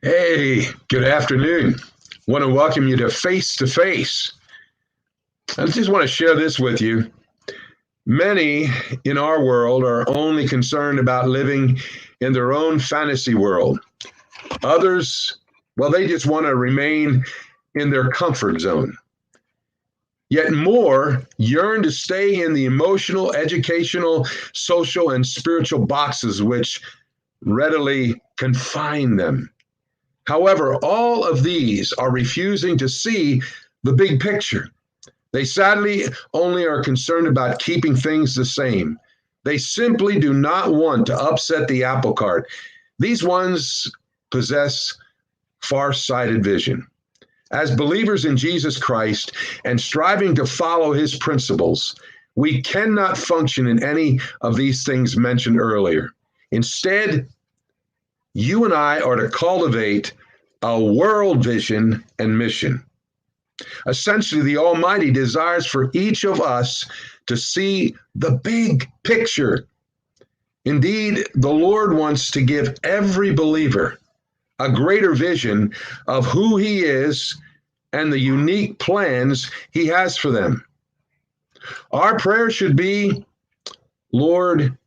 Hey, good afternoon. Want to welcome you to Face to Face. I just want to share this with you. Many in our world are only concerned about living in their own fantasy world. Others, well, they just want to remain in their comfort zone. Yet more yearn to stay in the emotional, educational, social, and spiritual boxes which readily confine them. However, all of these are refusing to see the big picture. They sadly only are concerned about keeping things the same. They simply do not want to upset the apple cart. These ones possess far-sighted vision. As believers in Jesus Christ and striving to follow his principles, we cannot function in any of these things mentioned earlier. Instead, you and I are to cultivate a world vision and mission. Essentially, the Almighty desires for each of us to see the big picture. Indeed, the Lord wants to give every believer a greater vision of who He is and the unique plans He has for them. Our prayer should be, Lord,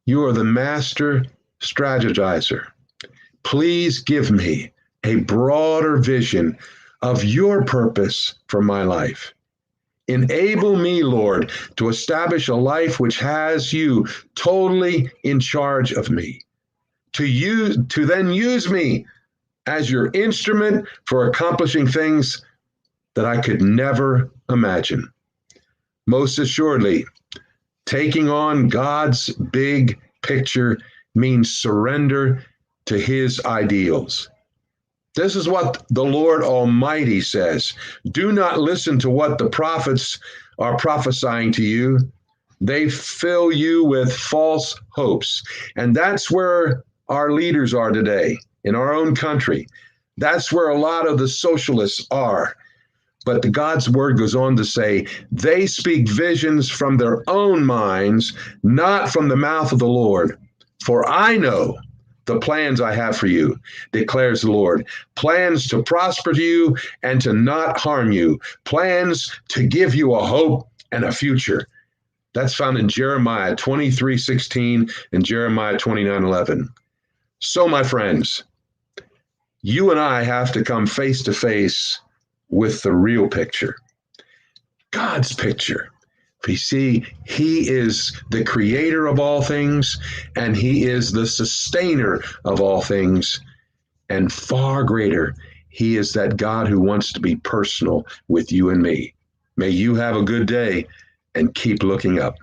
you are the master strategizer. Please give me a broader vision of your purpose for my life. Enable me, Lord, to establish a life which has you totally in charge of me, to then use me as your instrument for accomplishing things that I could never imagine. Most assuredly, taking on God's big picture means surrender to his ideals. This is what the Lord Almighty says. Do not listen to what the prophets are prophesying to you. They fill you with false hopes. And that's where our leaders are today in our own country. That's where a lot of the socialists are. But the God's word goes on to say, they speak visions from their own minds, not from the mouth of the Lord. For I know the plans I have for you, declares the Lord. Plans to prosper you and to not harm you. Plans to give you a hope and a future. That's found in Jeremiah 23:16 and Jeremiah 29:11. So, my friends, you and I have to come face to face with the real picture, God's picture. You see, he is the creator of all things, and he is the sustainer of all things. And far greater, he is that God who wants to be personal with you and me. May you have a good day and keep looking up.